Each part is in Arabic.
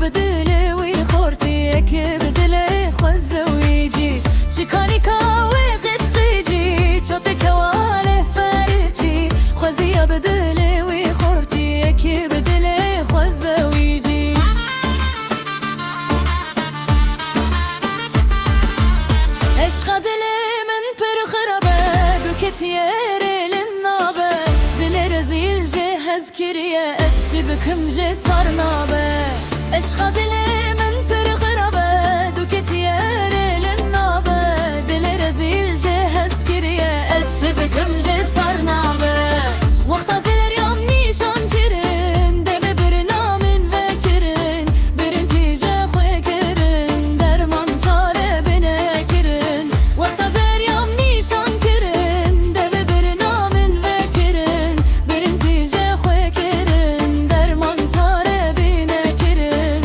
بدلي ويخورتيك بدلي خوزويجي چکانی کاوی قشقیجی چوتک واله فرچی خوزیا بدلي ويخورتيك بدلي خوزويجي عشق دلي من پر خرابه دوكتير للنابه دلي رزيل جهز كريه اسچي بكم جي صارنابه عشق دلي من پر خرابه دوكتير للنابه دلي رزيل جهز كريه اسچي بكم جي صارنابه وقت زير يوم نيشان كرن دم برنامن وكرن برن تيجه خوي كرن درمان چاره بنه كرن وقت زير يوم نيشان كرن دم برنامن وكرن برن تيجه خوي كرن درمان چاره بنه كرن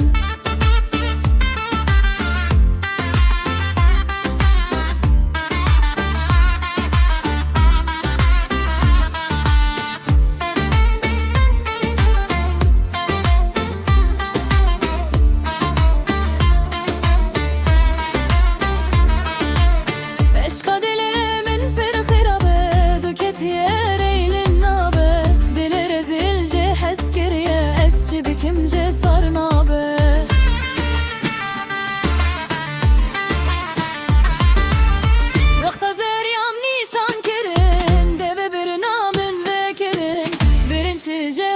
عشق دلي من پر خرابه دوكتير للنابه دلي رزيل جي حس كريه اسچي بكم جي صارنابه وقت زير يوم نيشان كرن دبي برنامن وكرن برن تيجي